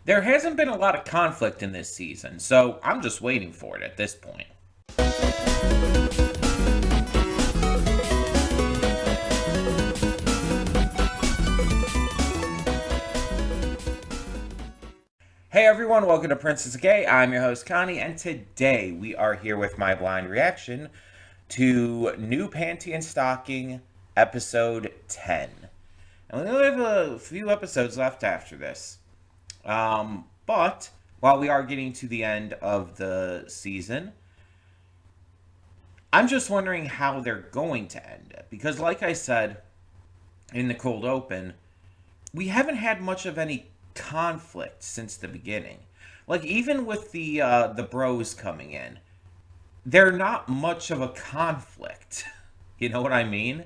There hasn't been a lot of conflict in this season, so I'm just waiting for it at this point. Hey everyone, welcome to Princess Gay. I'm your host Connie, and today we are here with my blind reaction to New Panty and Stocking episode 10. And we only have a few episodes left after this. But while we are getting to the end of the season, I'm just wondering how they're going to end it. Because like I said in the cold open, we haven't had much of any conflict since the beginning. Like, even with the bros coming in, they're not much of a conflict. You know what I mean?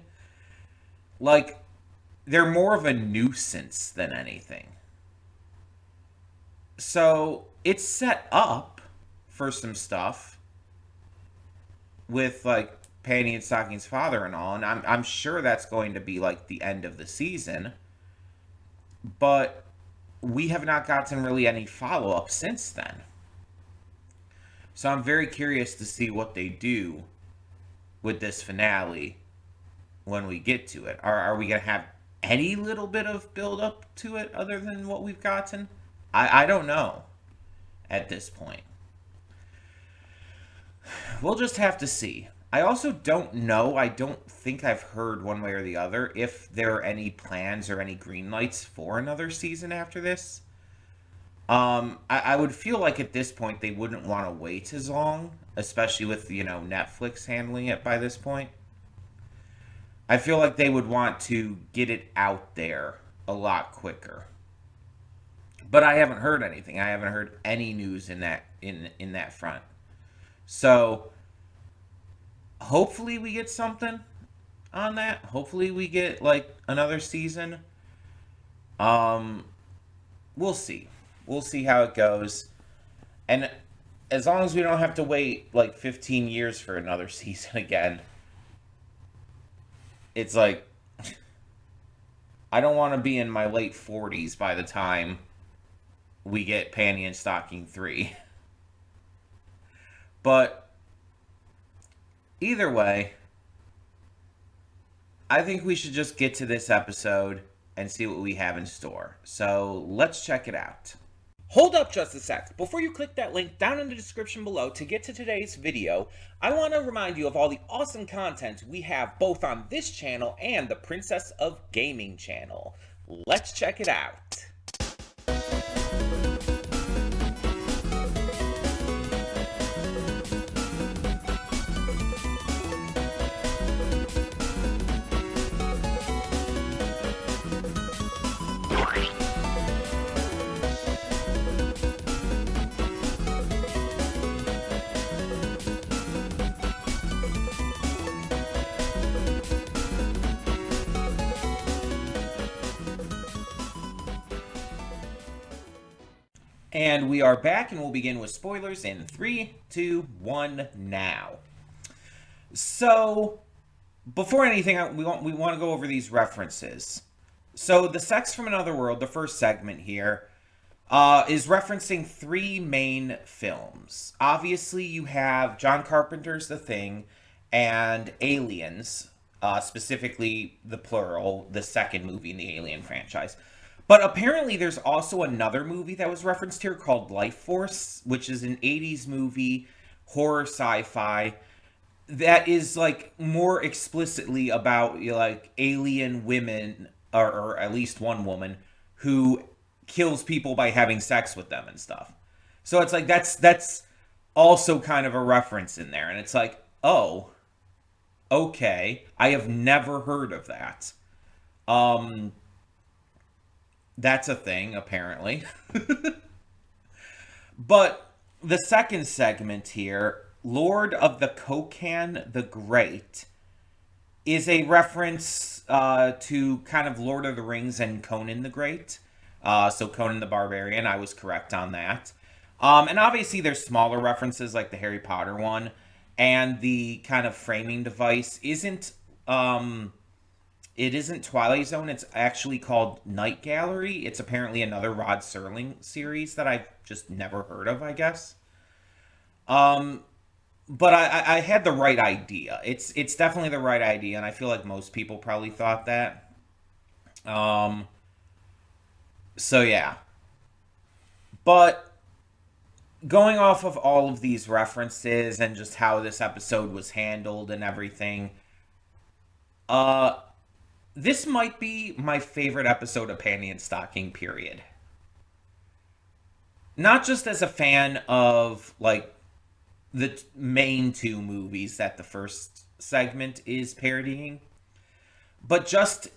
Like, they're more of a nuisance than anything. So it's set up for some stuff with like Panty and Stocking's father and all, and I'm sure that's going to be like the end of the season. But we have not gotten really any follow-up since then. So I'm very curious to see what they do with this finale when we get to it. Are we going to have any little bit of build-up to it other than what we've gotten? I don't know at this point. We'll just have to see. I also don't know, I don't think I've heard one way or the other if there are any plans or any green lights for another season after this. I would feel like at this point they wouldn't want to wait as long, especially with, Netflix handling it by this point. I feel like they would want to get it out there a lot quicker. But I haven't heard anything. I haven't heard any news in that front. So hopefully we get something on that. Hopefully we get like another season. We'll see. We'll see how it goes. And as long as we don't have to wait like 15 years for another season again, it's like I don't want to be in my late 40s by the time we get Panty and Stocking 3. But either way, I think we should just get to this episode and see what we have in store. So let's check it out. Hold up just a sec. Before you click that link down in the description below to get to today's video, I want to remind you of all the awesome content we have both on this channel and the Princess of Gaming channel. Let's check it out. And we are back, and we'll begin with spoilers in 3, 2, 1, now. So, before anything, we want to go over these references. So, the Sex from Another World, the first segment here, is referencing 3 main films. Obviously, you have John Carpenter's The Thing and Aliens, specifically the plural, the second movie in the Alien franchise. But apparently there's also another movie that was referenced here called Life Force, which is an 80s movie, horror sci-fi, that is like more explicitly about like alien women, or at least one woman, who kills people by having sex with them and stuff. So it's like that's also kind of a reference in there. And it's like, oh, okay. I have never heard of that. That's a thing, apparently. But the second segment here, Lord of the Kokan the Great, is a reference to kind of Lord of the Rings and Conan the Great. So Conan the Barbarian, I was correct on that. And obviously there's smaller references like the Harry Potter one. And the kind of framing device isn't it isn't Twilight Zone. It's actually called Night Gallery. It's apparently another Rod Serling series that I've just never heard of, I guess. Um, but I had the right idea. It's definitely the right idea, and I feel like most people probably thought that. Um, so yeah, but going off of all of these references and just how this episode was handled and everything, uh, this might be my favorite episode of Panty and Stocking. Period. Not just as a fan of like the main two movies that the first segment is parodying, but just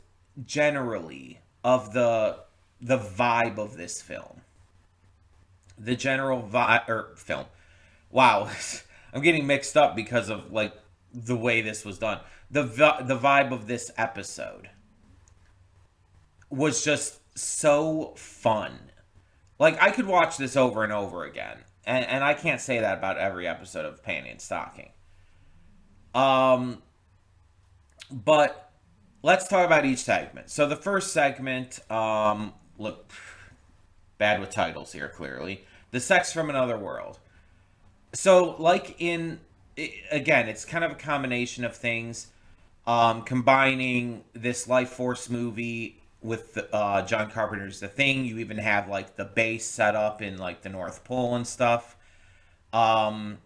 generally of the vibe of this film, the general vibe or film. Wow, I'm getting mixed up because of like the way this was done. The vibe of this episode was just so fun. Like I could watch this over and over again, and I can't say that about every episode of Panty and Stocking. Um, but let's talk about each segment. So the first segment, look, bad with titles here, clearly. The Sex from Another World. So, like again, it's kind of a combination of things, combining this Life Force movie with John Carpenter's The Thing. You even have, like, the base set up in, like, the North Pole and stuff. And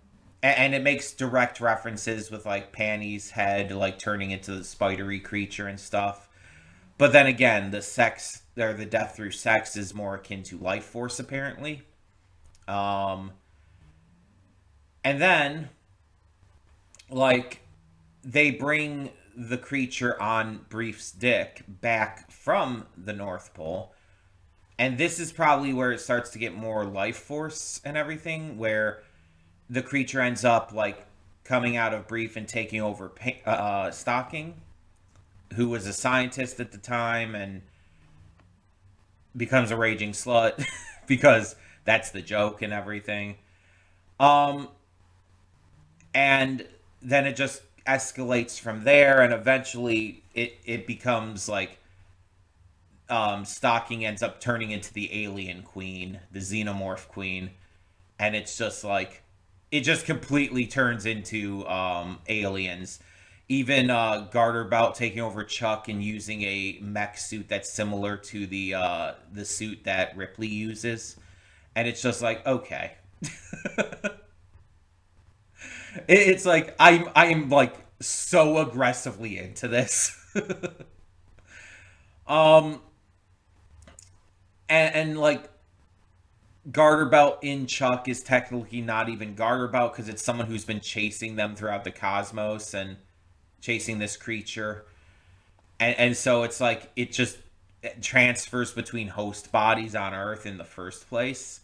it makes direct references with, like, Panty's head, like, turning into the spidery creature and stuff. But then again, the sex, or the death through sex, is more akin to Life Force, apparently. Um, and then, like, they bring the creature on Brief's dick back from the North Pole. And this is probably where it starts to get more Life Force and everything, where the creature ends up, like, coming out of Brief and taking over Stocking, who was a scientist at the time and becomes a raging slut because that's the joke and everything. Um, and then it just escalates from there, and eventually it becomes like Stocking ends up turning into the alien queen, the xenomorph queen, and it's just like it just completely turns into aliens. Even Garter Belt taking over Chuck and using a mech suit that's similar to the suit that Ripley uses, and it's just like okay. It's like I'm like so aggressively into this. um and like Garter Belt in Chuck is technically not even Garter Belt because it's someone who's been chasing them throughout the cosmos and chasing this creature. And so it's like it just transfers between host bodies on Earth in the first place.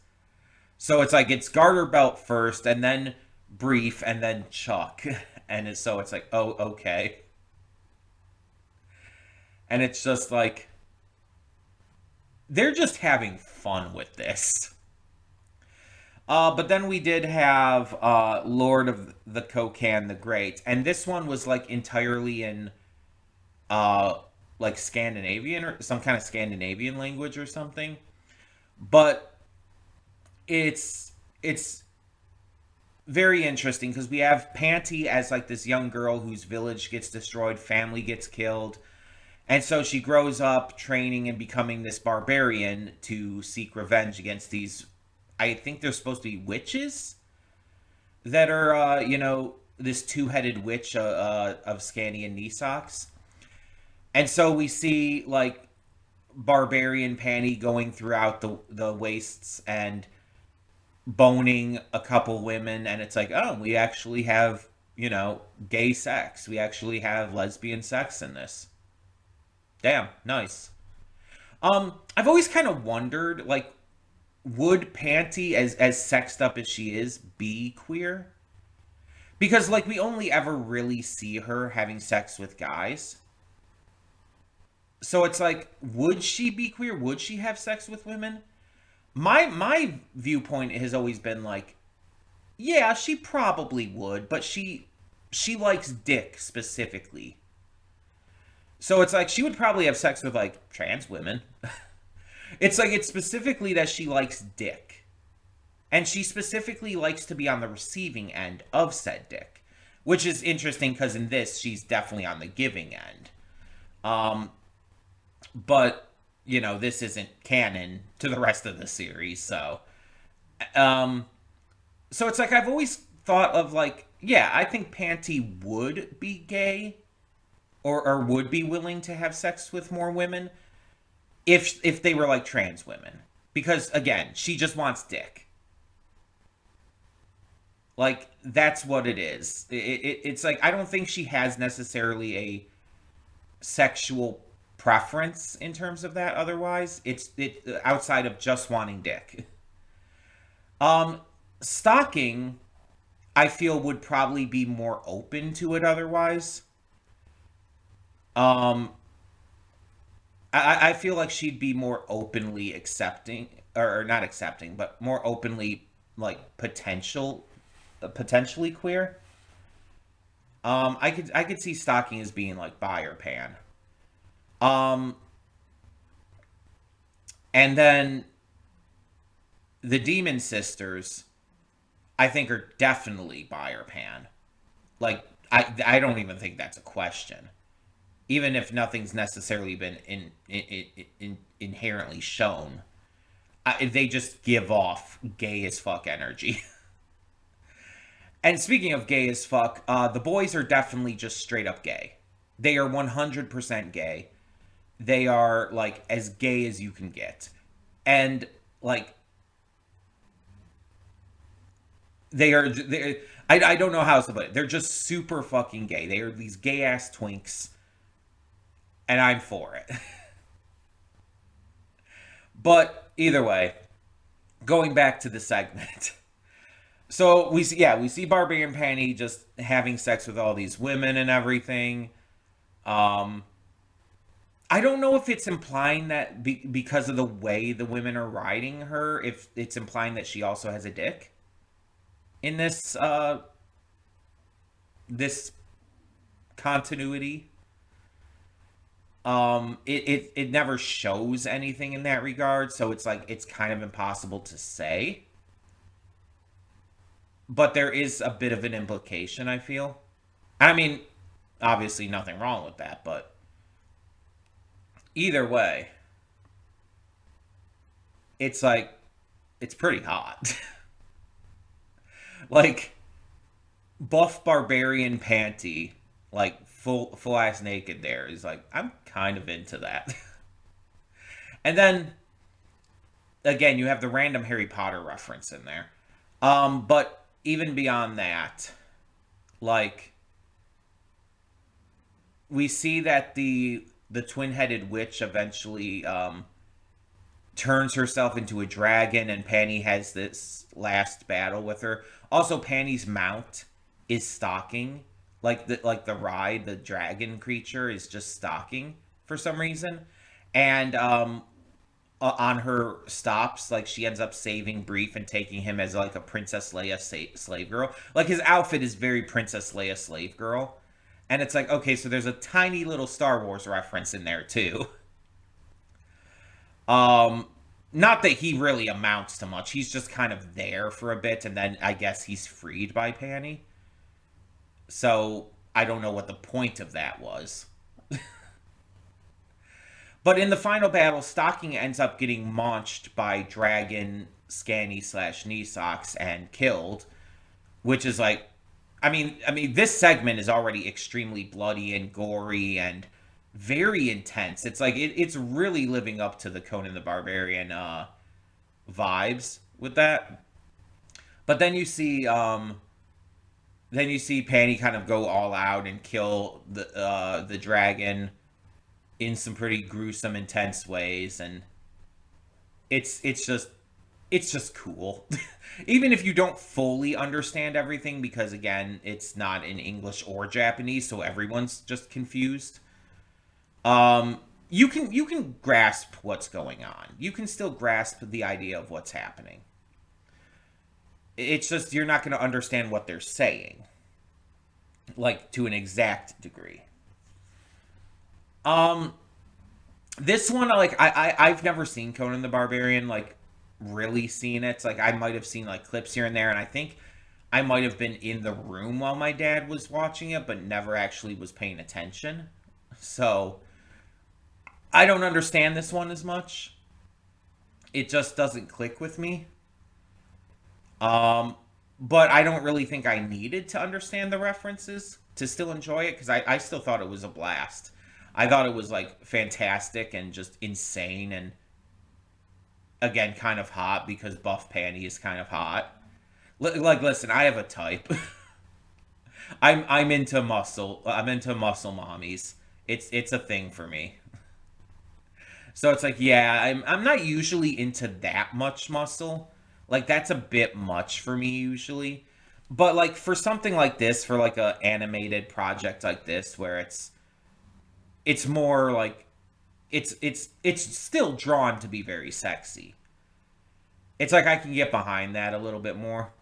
So it's like it's Garter Belt first and then Brief and then Chuck. So it's like, oh, okay. And it's just like they're just having fun with this. But then we did have Lord of the Cocan the Great, and this one was like entirely in like Scandinavian or some kind of Scandinavian language or something. But it's very interesting because we have Panty as like this young girl whose village gets destroyed, family gets killed. And so she grows up training and becoming this barbarian to seek revenge against these, I think they're supposed to be witches that are, this two-headed witch of Scandian Nisox. And so we see, like, barbarian Panty going throughout the wastes and boning a couple women. And it's like, oh, we actually have, gay sex. We actually have lesbian sex in this. Damn, nice. I've always kind of wondered, like, would Panty, as sexed up as she is, be queer? Because, like, we only ever really see her having sex with guys. So it's like, would she be queer? Would she have sex with women? My viewpoint has always been like, yeah, she probably would, but she likes dick specifically. So it's like she would probably have sex with like trans women. It's like it's specifically that she likes dick. And she specifically likes to be on the receiving end of said dick. Which is interesting because in this she's definitely on the giving end. Um but you know, this isn't canon to the rest of the series, so um so it's like I've always thought of like, yeah, I think Panty would be gay or would be willing to have sex with more women if they were like trans women. Because again, she just wants dick. Like that's what it is. It's like I don't think she has necessarily a sexual preference in terms of that. Otherwise, it outside of just wanting dick. Um, Stalking, I feel would probably be more open to it. Otherwise, um, I feel like she'd be more openly accepting, or not accepting, but more openly like potentially queer. I could see stalking as being like bi or pan. Um, and then the Demon Sisters, I think, are definitely bi or pan. Like I don't even think that's a question. Even if nothing's necessarily been inherently shown, they just give off gay as fuck energy. And speaking of gay as fuck, the boys are definitely just straight up gay. They are 100% gay. They are like as gay as you can get. And like I don't know how else to put it. They're just super fucking gay. They are these gay ass twinks and I'm for it. But either way, going back to the segment. So we see Barbarian Panty just having sex with all these women and everything. Um, I don't know if it's implying that because of the way the women are riding her, if it's implying that she also has a dick in this continuity. It never shows anything in that regard, so it's like it's kind of impossible to say. But there is a bit of an implication, I feel. I mean, obviously nothing wrong with that, but either way, it's like it's pretty hot. Like buff barbarian panty, like full ass naked there is like I'm kind of into that. And then again, you have the random Harry Potter reference in there. But even beyond that, like we see that the twin-headed witch eventually turns herself into a dragon, and Panty has this last battle with her. Also, Panty's mount is stalking, like the ride, the dragon creature is just stalking for some reason, and on her stops, like she ends up saving Brief and taking him as like a Princess Leia slave girl. Like his outfit is very Princess Leia slave girl, and it's like okay, so there's a tiny little Star Wars reference in there too. Um, Not that he really amounts to much. He's just kind of there for a bit, and then I guess he's freed by Panty. So I don't know what the point of that was. But in the final battle, Stocking ends up getting launched by Dragon, Scanny slash Knee Socks and killed, which is like, I mean, this segment is already extremely bloody and gory and very intense. It's like it's really living up to the Conan the Barbarian vibes with that. But then you see Panty kind of go all out and kill the dragon in some pretty gruesome, intense ways, and it's just it's just cool. Even if you don't fully understand everything, because again, it's not in English or Japanese, so everyone's just confused. You can grasp what's going on. You can still grasp the idea of what's happening. It's just you're not going to understand what they're saying, like to an exact degree. Um, this one, like, I've never seen Conan the Barbarian, like, really seen it. Like, I might have seen, like, clips here and there, and I think I might have been in the room while my dad was watching it, but never actually was paying attention. So, I don't understand this one as much. It just doesn't click with me. Um, but I don't really think I needed to understand the references to still enjoy it because I still thought it was a blast. I thought it was like fantastic and just insane and again kind of hot because Buff Panty is kind of hot. Like listen, I have a type. I'm into muscle. I'm into muscle mommies. It's a thing for me. So it's like, yeah, I'm not usually into that much muscle. Like that's a bit much for me usually. But like for something like this, for like a animated project like this where it's more like it's still drawn to be very sexy. It's like I can get behind that a little bit more.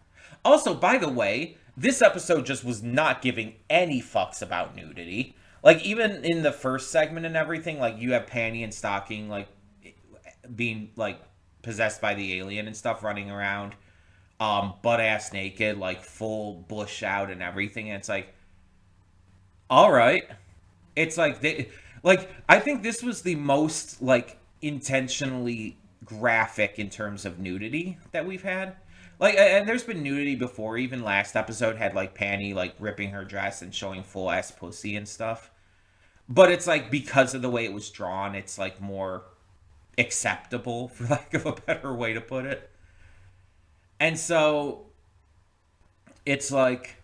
Also, by the way, this episode just was not giving any fucks about nudity. Like even in the first segment and everything, like you have Panty and Stocking like being like possessed by the alien and stuff running around butt ass naked, like full bush out and everything. And it's like, all right. It's like they like I think this was the most like intentionally graphic in terms of nudity that we've had. Like and there's been nudity before, even last episode had like Panty like ripping her dress and showing full ass pussy and stuff. But it's like because of the way it was drawn, it's like more acceptable for lack of a better way to put it. And so it's like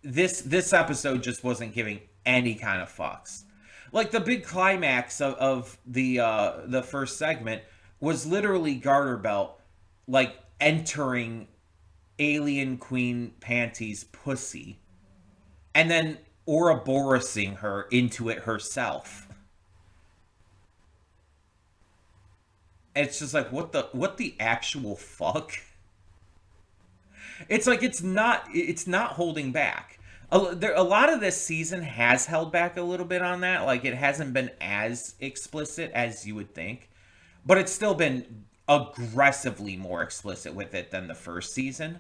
this episode just wasn't giving any kind of fucks. Like the big climax of the first segment was literally Garter Belt like entering alien queen Panty's pussy and then Ouroborosing her into it herself. And it's just like what the actual fuck? It's like it's not holding back. A lot of this season has held back a little bit on that. Like it hasn't been as explicit as you would think, but it's still been aggressively more explicit with it than the first season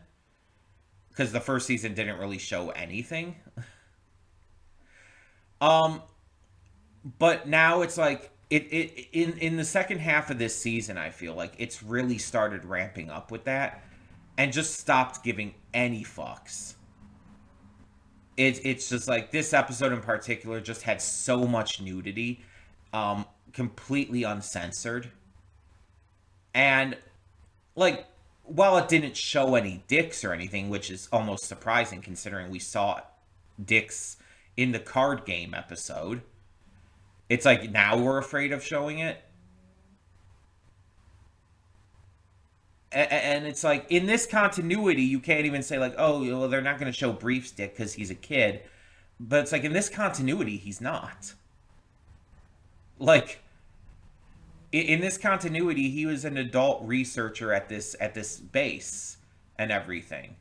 because the first season didn't really show anything. Um, but now it's like in the second half of this season, I feel like it's really started ramping up with that and just stopped giving any fucks. It's just like this episode in particular just had so much nudity, completely uncensored, and like while it didn't show any dicks or anything, which is almost surprising considering we saw dicks in the card game episode. It's like now we're afraid of showing it. And it's like in this continuity, you can't even say like, oh, well, they're not going to show Brief's dick because he's a kid. But it's like in this continuity, he's not. Like in this continuity, he was an adult researcher at this base and everything.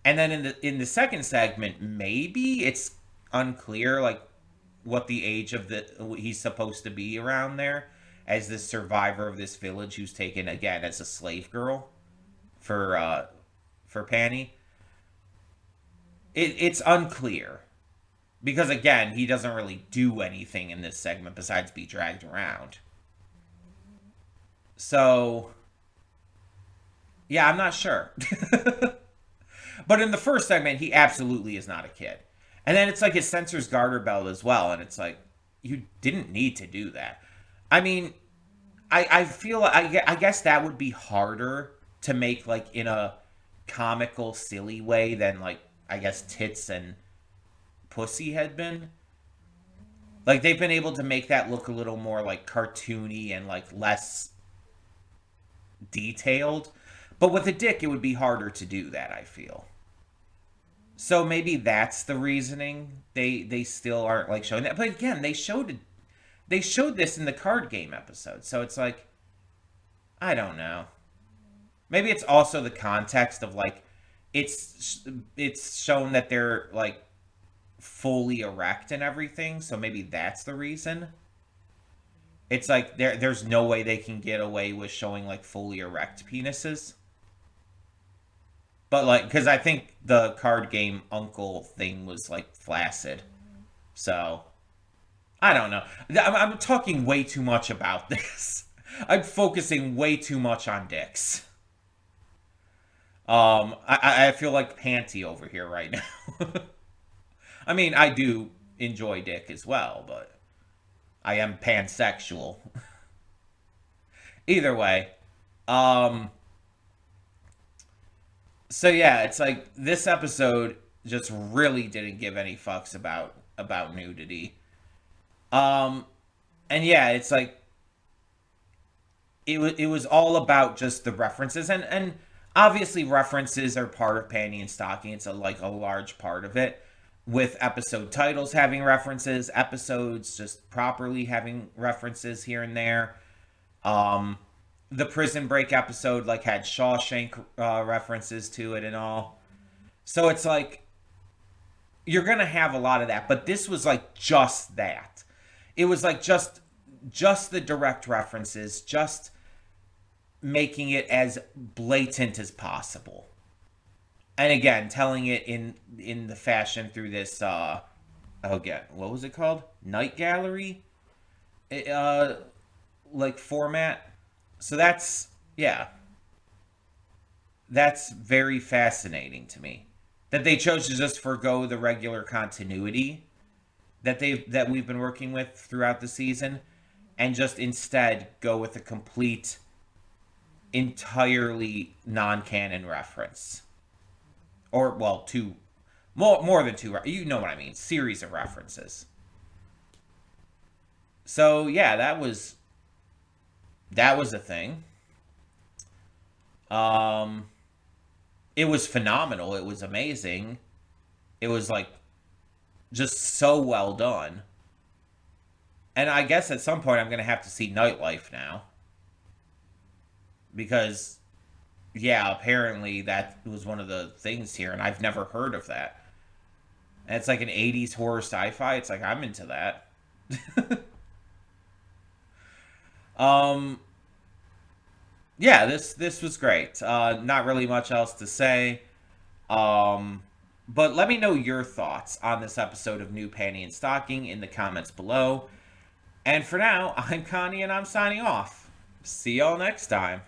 And then in the second segment, maybe it's unclear like what the age of the he's supposed to be around there as this survivor of this village who's taken again as a slave girl for Panty. It's unclear because again he doesn't really do anything in this segment besides be dragged around. So yeah, I'm not sure. But in the first segment, he absolutely is not a kid. And then it's like it censors Garter Belt as well, and it's like you didn't need to do that. I mean, I feel I guess that would be harder to make like in a comical, silly way than like I guess tits and pussy had been. Like they've been able to make that look a little more like cartoony and like less detailed. But with a dick, it would be harder to do that. I feel. So maybe that's the reasoning they still aren't like showing that. But again, they showed this in the card game episode. So it's like I don't know. Maybe it's also the context of like it's shown that they're like fully erect and everything, so maybe that's the reason. It's like there's no way they can get away with showing like fully erect penises. But like, because I think the card game uncle thing was like flaccid. So I don't know. I'm talking way too much about this. I'm focusing way too much on dicks. I feel like Panty over here right now. I mean, I do enjoy dick as well, but I am pansexual. Either way, um, so yeah, it's like this episode just really didn't give any fucks about nudity. Um, and yeah, it's like it was all about just the references, and obviously references are part of panty and stocking. It's like a large part of it, with episode titles having references, episodes just properly having references here and there. Um, the Prison Break episode like had Shawshank references to it and all. So it's like you're gonna have a lot of that, but this was like just that. It was like just the direct references, just making it as blatant as possible. And again, telling it in the fashion through this again, what was it called? Night Gallery? Uh like format. So that's yeah, that's very fascinating to me. That they chose to just forego the regular continuity that we've been working with throughout the season and just instead go with a complete entirely non-canon reference, or well, two more than two, you know what I mean, series of references. So yeah, that was a thing. um it was phenomenal, it was amazing, it was like just so well done. And I guess at some point I'm gonna have to see Nightlife now, because yeah, apparently that was one of the things here, and I've never heard of that. And it's like an 80s horror sci-fi. It's like I'm into that. um yeah, this was great. Not really much else to say. Um but let me know your thoughts on this episode of New Panty and Stocking in the comments below. And for now, I'm Connie and I'm signing off. See y'all next time.